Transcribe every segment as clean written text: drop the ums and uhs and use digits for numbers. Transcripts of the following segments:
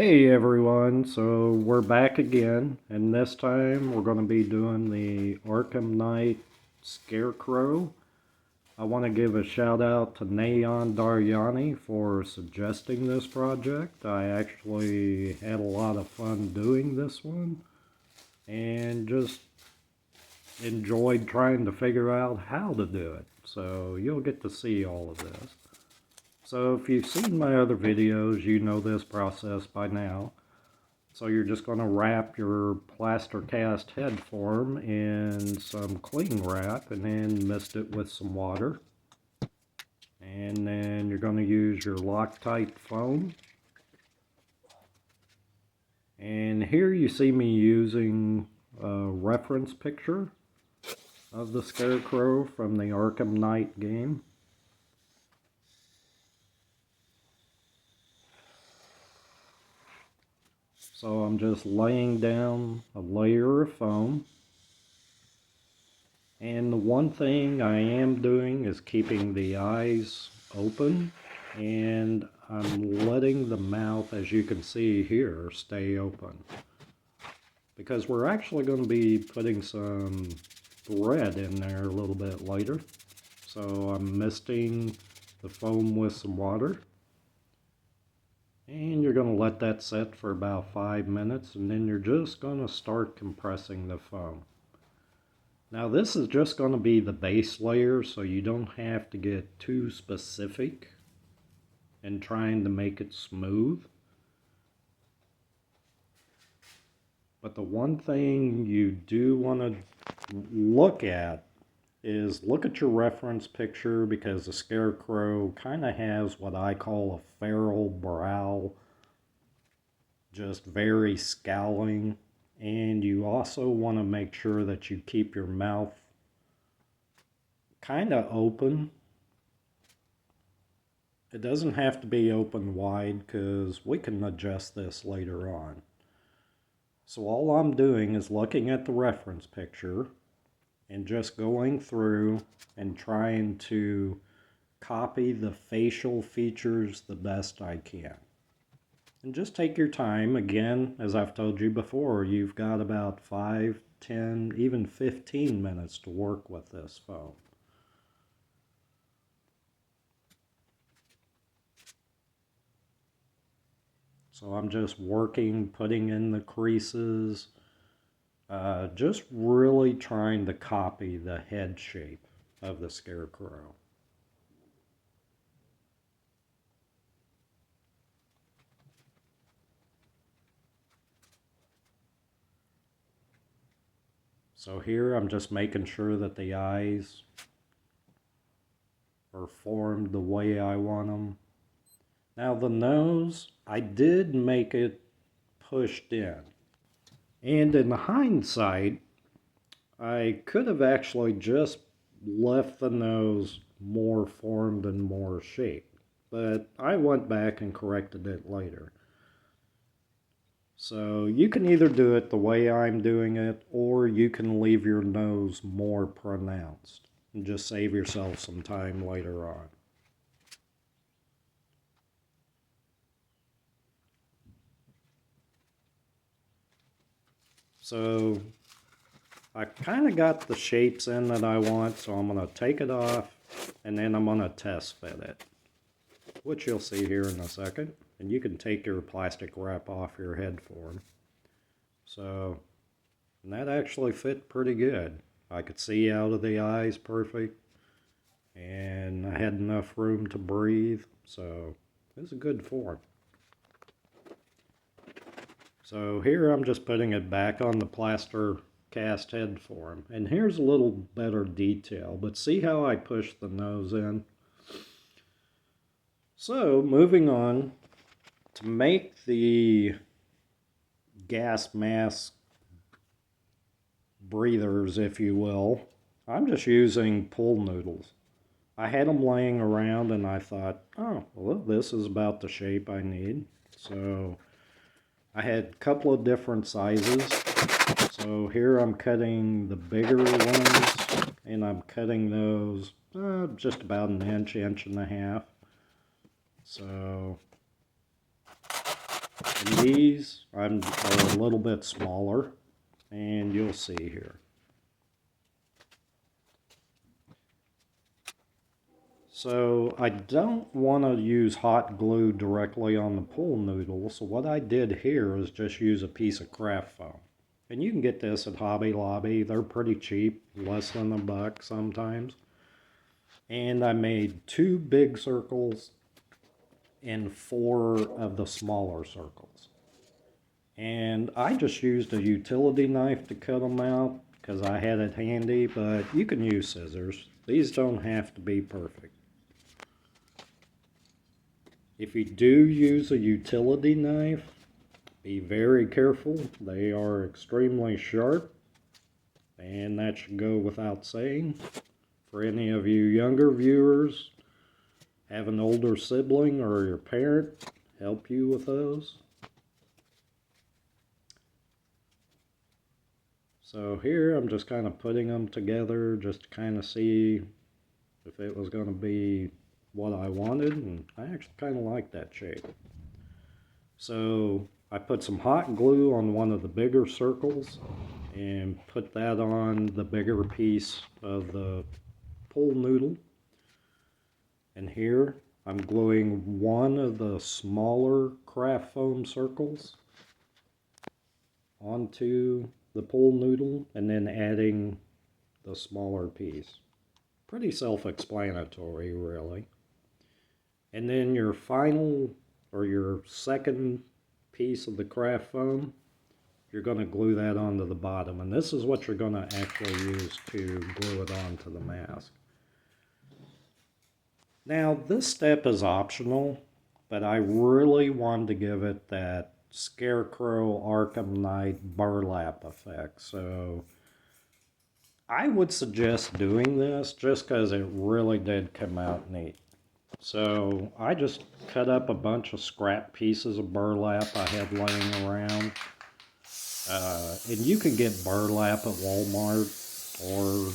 Hey everyone, so we're back again, and this time we're going to be doing the Arkham Knight Scarecrow. I want to give a shout out to Nayan Daryani for suggesting this project. I actually had a lot of fun doing this one, and just enjoyed trying to figure out how to do it. So you'll get to see all of this. So if you've seen my other videos, you know this process by now. So you're just going to wrap your plaster cast head form in some cling wrap and then mist it with some water. And then you're going to use your Loctite foam. And here you see me using a reference picture of the Scarecrow from the Arkham Knight game. So I'm just laying down a layer of foam. And the one thing I am doing is keeping the eyes open, and I'm letting the mouth, as you can see here, stay open. Because we're actually going to be putting some thread in there a little bit later. So I'm misting the foam with some water. And you're going to let that set for about 5 minutes, and then you're just going to start compressing the foam. Now this is just going to be the base layer, so you don't have to get too specific in trying to make it smooth. But the one thing you do want to look at is look at your reference picture, because the Scarecrow kind of has what I call a feral brow, just very scowling. And you also want to make sure that you keep your mouth kind of open. It doesn't have to be open wide, because we can adjust this later on. So all I'm doing is looking at the reference picture and just going through and trying to copy the facial features the best I can. And just take your time. Again, as I've told you before, you've got about 5, 10, even 15 minutes to work with this foam. So I'm just working, putting in the creases, just really trying to copy the head shape of the Scarecrow. So here I'm just making sure that the eyes are formed the way I want them. Now the nose, I did make it pushed in. And in hindsight, I could have actually just left the nose more formed and more shaped. But I went back and corrected it later. So you can either do it the way I'm doing it, or you can leave your nose more pronounced and just save yourself some time later on. So I kind of got the shapes in that I want, so I'm going to take it off and then I'm going to test fit it, which you'll see here in a second. And you can take your plastic wrap off your head form. So, and that actually fit pretty good. I could see out of the eyes perfect, and I had enough room to breathe, so it was a good form. So here I'm just putting it back on the plaster cast head form. And here's a little better detail, but see how I push the nose in? So moving on, to make the gas mask breathers, if you will, I'm just using pool noodles. I had them laying around and I thought, oh, well, this is about the shape I need. So I had a couple of different sizes. So here I'm cutting the bigger ones, and I'm cutting those just about an inch, inch and a half. So And these are a little bit smaller, and you'll see here. So I don't want to use hot glue directly on the pool noodle, so what I did here is just use a piece of craft foam. And you can get this at Hobby Lobby. They're pretty cheap, less than $1 sometimes. And I made 2 big circles and 4 of the smaller circles. And I just used a utility knife to cut them out because I had it handy, but you can use scissors. These don't have to be perfect. If you do use a utility knife, be very careful. They are extremely sharp, and that should go without saying. For any of you younger viewers, have an older sibling or your parent help you with those. So here I'm just kind of putting them together just to kind of see if it was going to be what I wanted, and I actually kind of like that shape. So I put some hot glue on one of the bigger circles and put that on the bigger piece of the pool noodle. And here I'm gluing one of the smaller craft foam circles onto the pool noodle and then adding the smaller piece. Pretty self-explanatory, really. And then your final or your second piece of the craft foam, you're going to glue that onto the bottom. And this is what you're going to actually use to glue it onto the mask. Now, this step is optional, but I really wanted to give it that Scarecrow Arkham Knight burlap effect. So I would suggest doing this just because it really did come out neat. So I just cut up a bunch of scrap pieces of burlap I had laying around. And you can get burlap at Walmart or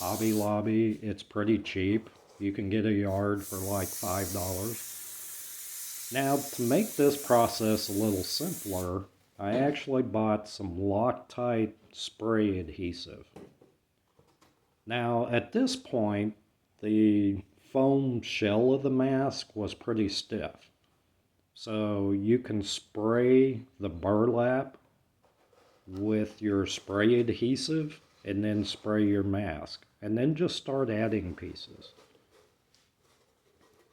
Hobby Lobby. It's pretty cheap. You can get a yard for like $5. Now, to make this process a little simpler, I actually bought some Loctite spray adhesive. Now, at this point, the foam shell of the mask was pretty stiff. So you can spray the burlap with your spray adhesive and then spray your mask. And then just start adding pieces.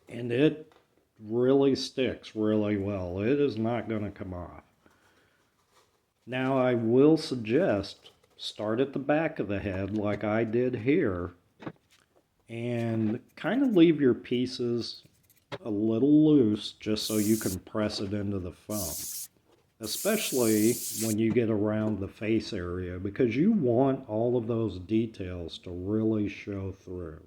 And it really sticks really well. It is not going to come off. Now I will suggest start at the back of the head like I did here and kind of leave your pieces a little loose just so you can press it into the foam. Especially when you get around the face area because you want all of those details to really show through.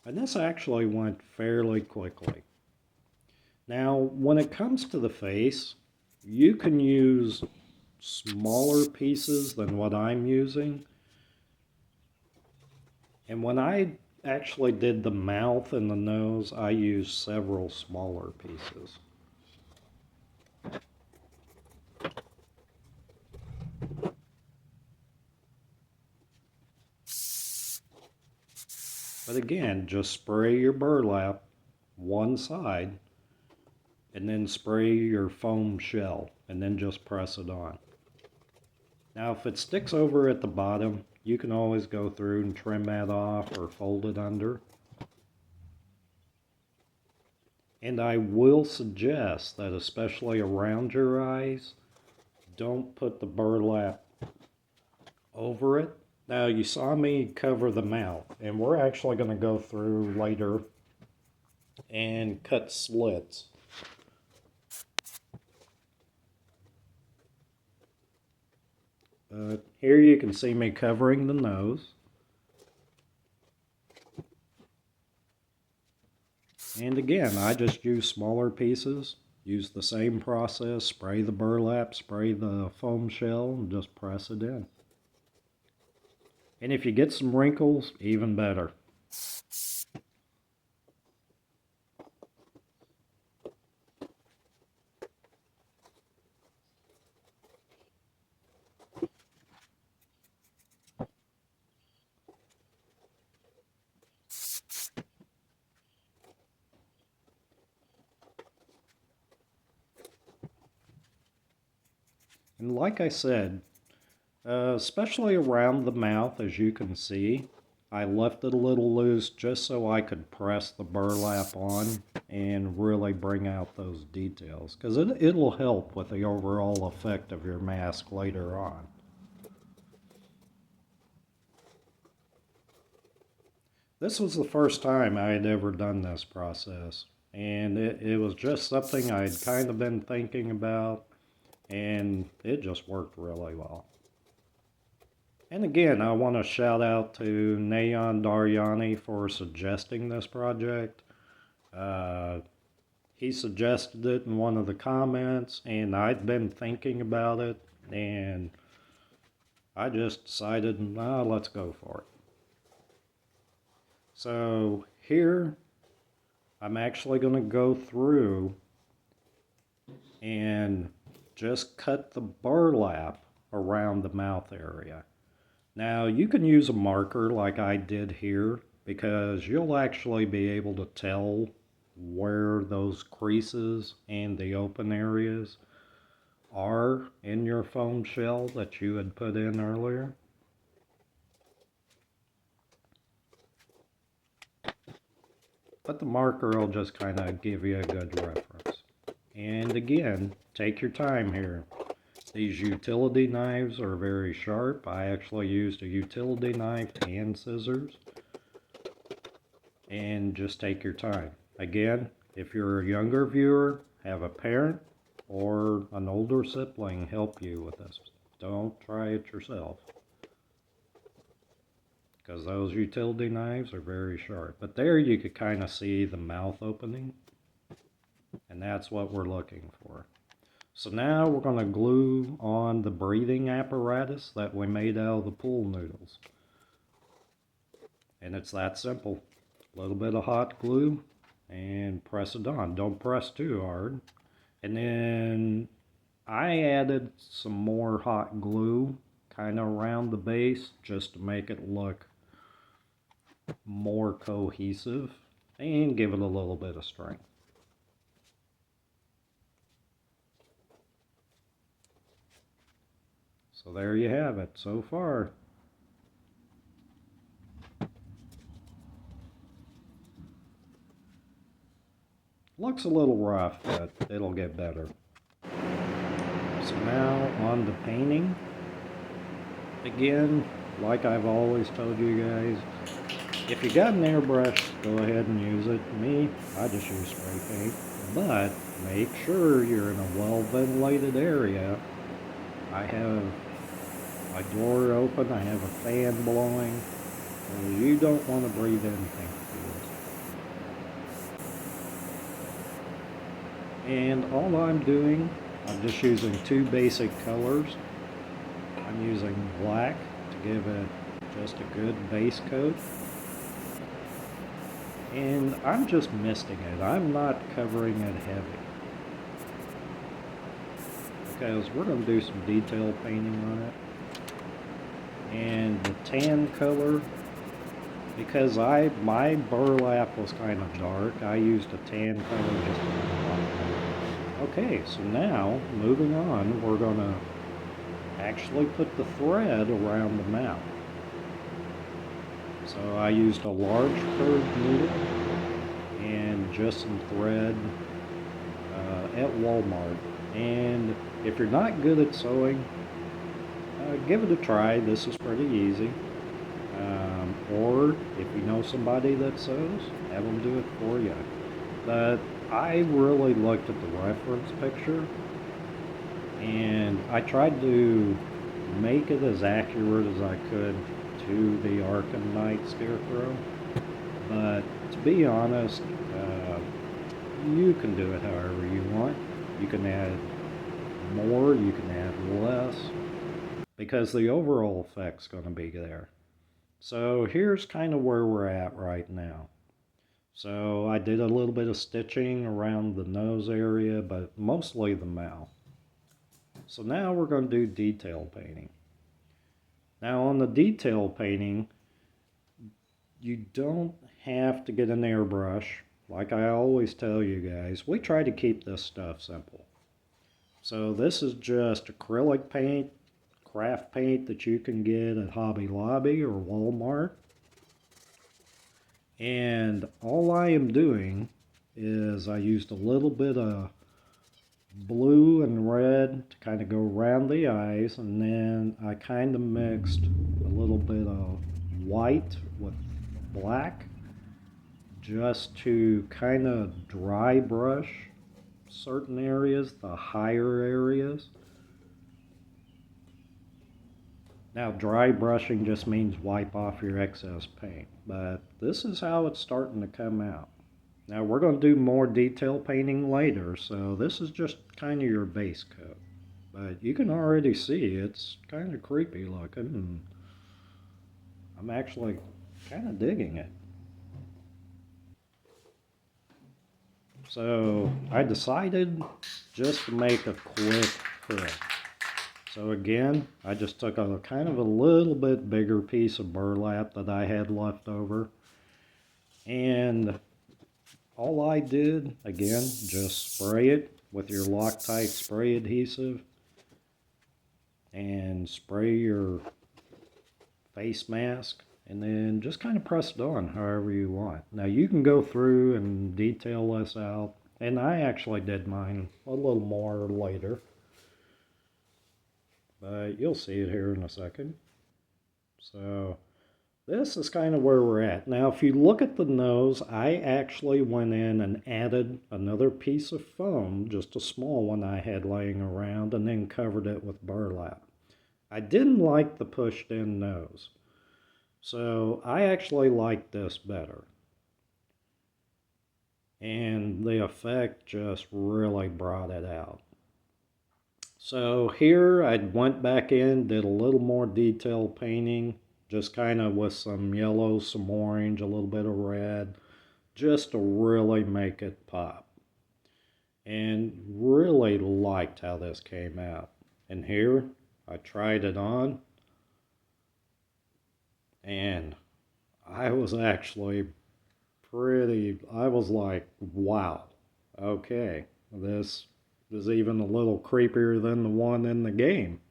And this actually went fairly quickly. Now, when it comes to the face, you can use smaller pieces than what I'm using. And when I actually did the mouth and the nose, I used several smaller pieces. But again, just spray your burlap one side and then spray your foam shell and then just press it on. Now if it sticks over at the bottom, you can always go through and trim that off or fold it under. And I will suggest that especially around your eyes, don't put the burlap over it. Now you saw me cover the mouth, and we're actually going to go through later and cut slits. Here you can see me covering the nose. And again, I just use smaller pieces, use the same process, spray the burlap, spray the foam shell, and just press it in. And if you get some wrinkles, even better. And like I said, especially around the mouth, as you can see, I left it a little loose just so I could press the burlap on and really bring out those details, because it'll help with the overall effect of your mask later on. This was the first time I had ever done this process, and it was just something I'd kind of been thinking about, and it just worked really well. And again, I want to shout out to Nayan Daryani for suggesting this project. Uh, he suggested it in one of the comments, and I'd been thinking about it, and I just decided, let's go for it. So here, I'm actually going to go through and just cut the burlap around the mouth area. Now, you can use a marker like I did here, because you'll actually be able to tell where those creases and the open areas are in your foam shell that you had put in earlier. But the marker will just kind of give you a good reference. And again, take your time here. These utility knives are very sharp. I actually used a utility knife and scissors. And just take your time. Again, if you're a younger viewer, have a parent or an older sibling help you with this. Don't try it yourself, because those utility knives are very sharp. But there you could kind of see the mouth opening, and that's what we're looking for. So now we're going to glue on the breathing apparatus that we made out of the pool noodles. And it's that simple. A little bit of hot glue and press it on. Don't press too hard. And then I added some more hot glue kind of around the base just to make it look more cohesive and give it a little bit of strength. So there you have it so far. Looks a little rough, but it'll get better. So now on the painting. Again, like I've always told you guys, if you got an airbrush, go ahead and use it. Me, I just use spray paint. But make sure you're in a well-ventilated area. I have my door open, I have a fan blowing. So you don't want to breathe in paint fumes. And all I'm doing, I'm just using two basic colors. I'm using black to give it just a good base coat. And I'm just misting it. I'm not covering it heavy, because we're going to do some detail painting on it. And the tan color, because my burlap was kind of dark, I used a tan color just to lighten. Okay, so now moving on, we're going to actually put the thread around the mouth. So I used a large curved needle and just some thread at Walmart. And if you're not good at sewing, give it a try. This is pretty easy. Or if you know somebody that sews, have them do it for you. But I really looked at the reference picture, and I tried to make it as accurate as I could to the Arkham Knight Scarecrow. But to be honest, you can do it however you want. You can add more, you can add less, because the overall effect's going to be there. So here's kind of where we're at right now. So I did a little bit of stitching around the nose area, but mostly the mouth. So now we're going to do detail painting. Now on the detail painting, you don't have to get an airbrush. Like I always tell you guys, we try to keep this stuff simple. So this is just acrylic paint, craft paint that you can get at Hobby Lobby or Walmart. And all I am doing is I used a little bit of blue and red to kind of go around the eyes, and then I kind of mixed a little bit of white with black just to kind of dry brush certain areas, the higher areas. Now, dry brushing just means wipe off your excess paint, but this is how it's starting to come out. Now, we're going to do more detail painting later, so this is just kind of your base coat. But you can already see it's kind of creepy looking, and I'm actually kind of digging it. So I decided just to make a quick print. So again, I just took a kind of a little bit bigger piece of burlap that I had left over. And all I did, again, just spray it with your Loctite spray adhesive. And spray your face mask. And then just kind of press it on however you want. Now you can go through and detail this out. And I actually did mine a little more later. But you'll see it here in a second. So this is kind of where we're at. Now if you look at the nose, I actually went in and added another piece of foam, just a small one I had laying around, and then covered it with burlap. I didn't like the pushed in nose. So I actually like this better. And the effect just really brought it out. So here I went back in, did a little more detail painting, just kind of with some yellow, some orange, a little bit of red, just to really make it pop. And really liked how this came out. And here I tried it on, and I was actually I was like, wow, okay, this is even a little creepier than the one in the game.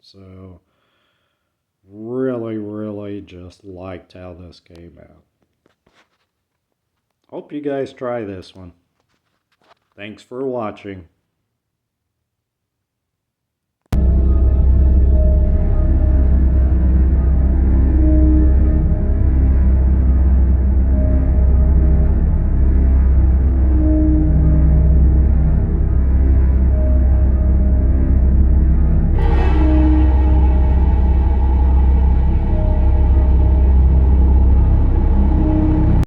So really just liked how this came out. Hope you guys try this one. Thanks for watching.